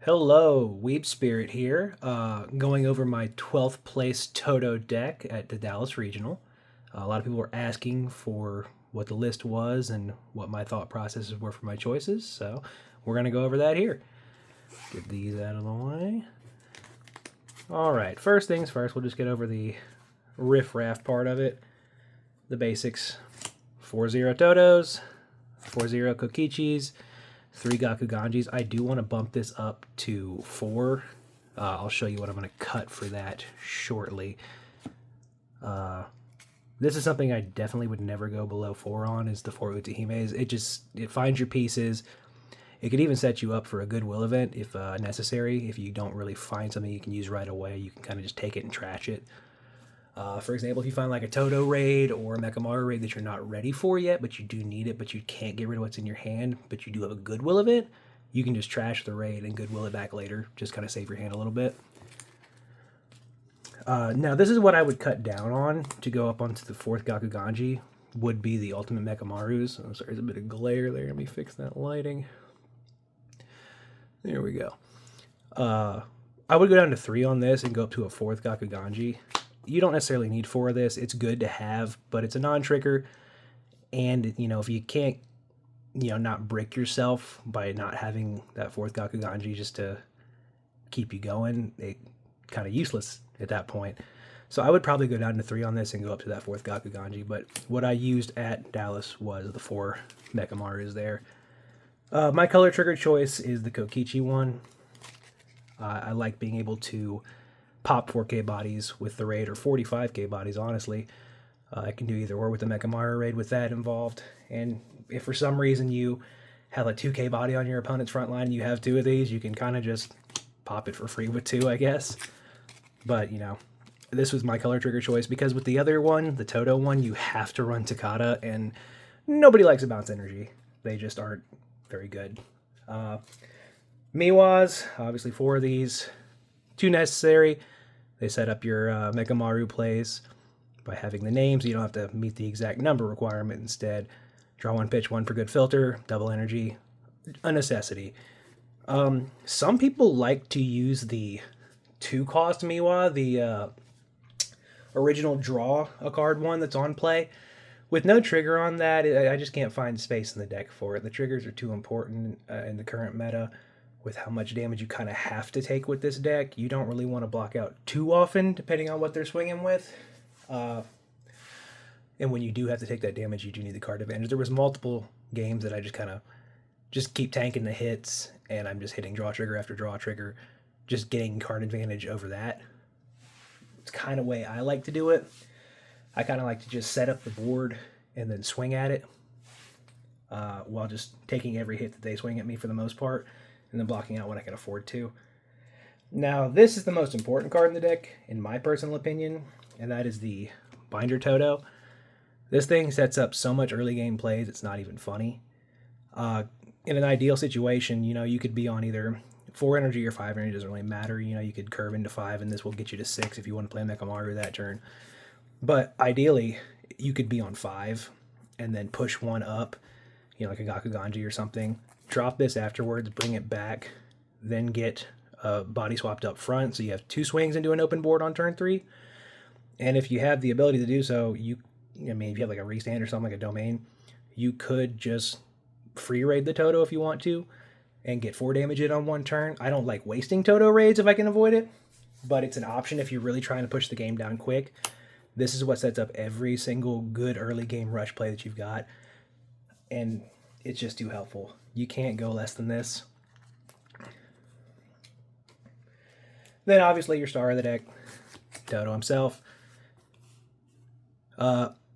Hello, Weeb Spirit here, going over my 12th place Todo deck at the Dallas Regional. A lot of people were asking for what the list was and what my thought processes were for my choices, so we're going to go over that here. Get these out of the way. All right, first things first, we'll just get over the riff-raff part of it. The basics: 4-0 Todos, 4-0 Kokichis, 3 Gakuganjis. I do want to bump this up to 4. I'll show you what I'm going to cut for that shortly. This is something I definitely would never go below 4 on, is the 4 Utahimes. It finds your pieces. It could even set you up for a Goodwill event if necessary. If you don't really find something you can use right away, you can kind of just take it and trash it. For example, if you find like a Todo raid or a Mechamaru raid that you're not ready for yet, but you do need it, but you can't get rid of what's in your hand, but you do have a Goodwill of it, you can just trash the raid and Goodwill it back later. Just kind of save your hand a little bit. Now, this is what I would cut down on to go up onto the 4th Gakuganji, would be the Ultimate Mechamarus. Oh, sorry, there's a bit of glare there. Let me fix that lighting. There we go. I would go down to 3 on this and go up to a 4th Gakuganji. You don't necessarily need 4 of this. It's good to have, but it's a non-trigger. And, if you can't, not break yourself by not having that 4th Gakuganji just to keep you going, it kind of useless at that point. So I would probably go down to 3 on this and go up to that 4th Gakuganji. But what I used at Dallas was the 4 Mechamaru's there. My color trigger choice is the Kokichi one. I like being able to pop 4K bodies with the raid, or 45K bodies, honestly. I can do either or with the Mechamaru raid with that involved. And if for some reason you have a 2K body on your opponent's front line and you have 2 of these, you can kind of just pop it for free with 2, I guess. But, this was my color trigger choice because with the other one, the Todo one, you have to run Takata, and nobody likes a bounce energy. They just aren't very good. Miwas, obviously 4 of these. 2 necessary. They set up your Mechamaru plays by having the names. You don't have to meet the exact number requirement. Instead, draw 1, pitch 1 for good filter, double energy, a necessity. Some people like to use the 2-cost Miwa, the original draw a card one that's on play. With no trigger on that, I just can't find space in the deck for it. The triggers are too important in the current meta. With how much damage you kind of have to take with this deck, you don't really want to block out too often, depending on what they're swinging with. And when you do have to take that damage, you do need the card advantage. There was multiple games that I just kind of just keep tanking the hits, and I'm just hitting draw trigger after draw trigger, just getting card advantage over that. It's kind of way I like to do it. I kind of like to just set up the board and then swing at it, while just taking every hit that they swing at me for the most part, and then blocking out what I can afford to. Now, this is the most important card in the deck, in my personal opinion, and that is the Binder Todo. This thing sets up so much early game plays, it's not even funny. In an ideal situation, you could be on either 4 energy or 5 energy, doesn't really matter. You could curve into 5, and this will get you to 6 if you want to play Mechamaru that turn. But ideally, you could be on 5 and then push 1 up, like a Gakuganji or something. Drop this afterwards, bring it back, then get body swapped up front, so you have 2 swings into an open board on turn 3. And if you have the ability to do so, if you have like a restand or something, like a domain, you could just free raid the Todo if you want to, and get 4 damage in on 1 turn. I don't like wasting Todo raids if I can avoid it, but it's an option if you're really trying to push the game down quick. This is what sets up every single good early game rush play that you've got, and it's just too helpful. You can't go less than this. Then obviously your star of the deck, Todo himself.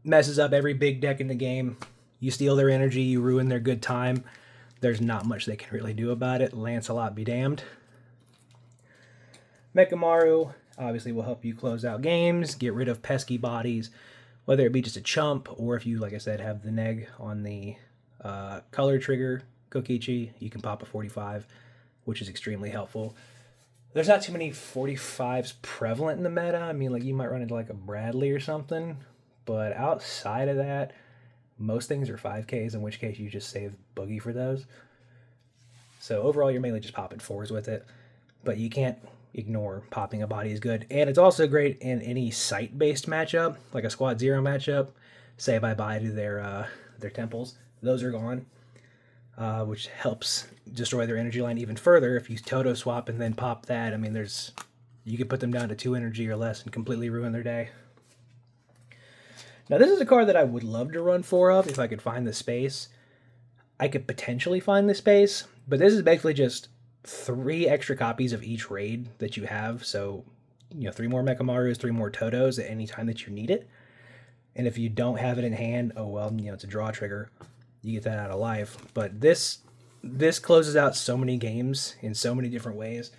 Messes up every big deck in the game. You steal their energy, you ruin their good time. There's not much they can really do about it. Lancelot be damned. Mechamaru obviously will help you close out games, get rid of pesky bodies, whether it be just a chump, or if you, like I said, have the neg on the color trigger Kokichi, you can pop a 45, which is extremely helpful. There's not too many 45s prevalent in the meta. I mean, like, you might run into like a Bradley or something, but outside of that, most things are 5Ks, in which case you just save Boogie for those. So overall, you're mainly just popping 4s with it, but you can't ignore popping a body is good. And it's also great in any site-based matchup, like a squad 0 matchup. Say bye-bye to their temples. Those are gone, which helps destroy their energy line even further. If you Todo swap and then pop that, I mean, you could put them down to 2 energy or less and completely ruin their day. Now, this is a card that I would love to run 4 of if I could find the space. I could potentially find the space, but this is basically just 3 extra copies of each raid that you have. So, 3 more Mekamarus, 3 more Todos at any time that you need it. And if you don't have it in hand, oh well, it's a draw trigger. You get that out of life. But this closes out so many games in so many different ways.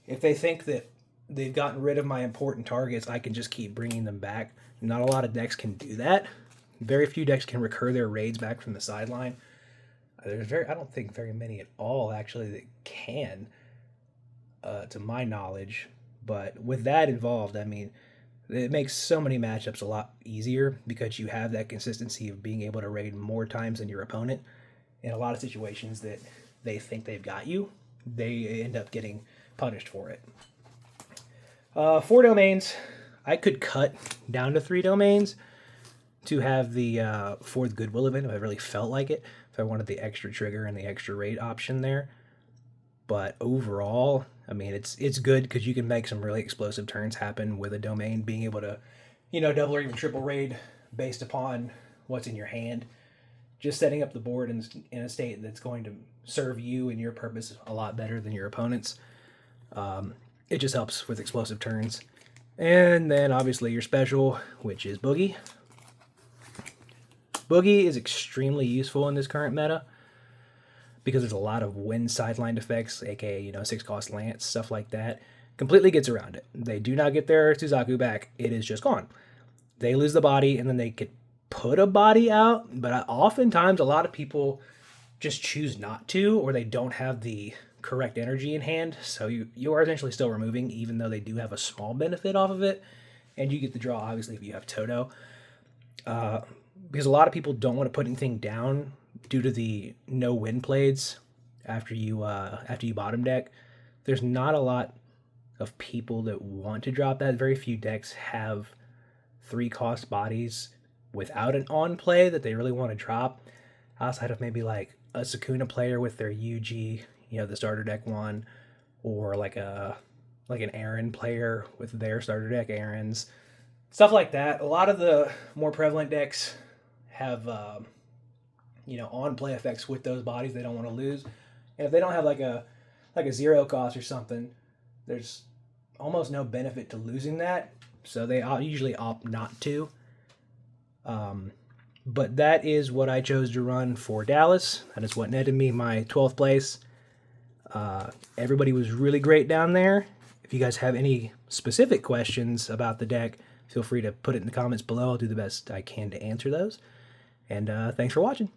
If they think that they've gotten rid of my important targets, I can just keep bringing them back. Not a lot of decks can do that. Very few decks can recur their raids back from the sideline. I don't think very many at all, actually, that can, to my knowledge. But with that involved, I mean, it makes so many matchups a lot easier because you have that consistency of being able to raid more times than your opponent. In a lot of situations that they think they've got you, they end up getting punished for it. 4 domains. I could cut down to 3 domains to have the 4th Goodwill event if I really felt like it. If I wanted the extra trigger and the extra raid option there. But overall, I mean, it's good because you can make some really explosive turns happen with a domain, being able to, double or even triple raid based upon what's in your hand. Just setting up the board in a state that's going to serve you and your purpose a lot better than your opponent's. It just helps with explosive turns. And then obviously your special, which is Boogie. Boogie is extremely useful in this current meta because there's a lot of wind sidelined effects, aka 6-cost Lance, stuff like that. Completely gets around it. They do not get their Suzaku back. It is just gone. They lose the body and then they could put a body out, but oftentimes a lot of people just choose not to, or they don't have the correct energy in hand, so you are essentially still removing, even though they do have a small benefit off of it, and you get the draw obviously if you have Todo. Because a lot of people don't want to put anything down due to the no win plays after you bottom deck. There's not a lot of people that want to drop that. Very few decks have 3-cost bodies without an on play that they really want to drop, outside of maybe like a Sakuna player with their UG, the starter deck one, or like an Aaron player with their starter deck Aarons, stuff like that. A lot of the more prevalent decks have on play effects with those bodies they don't want to lose, and if they don't have like a 0 cost or something, there's almost no benefit to losing that, so they usually opt not to. But that is what I chose to run for Dallas. That is what netted me my 12th place. Everybody was really great down there. If you guys have any specific questions about the deck, feel free to put it in the comments below. I'll do the best I can to answer those. And thanks for watching.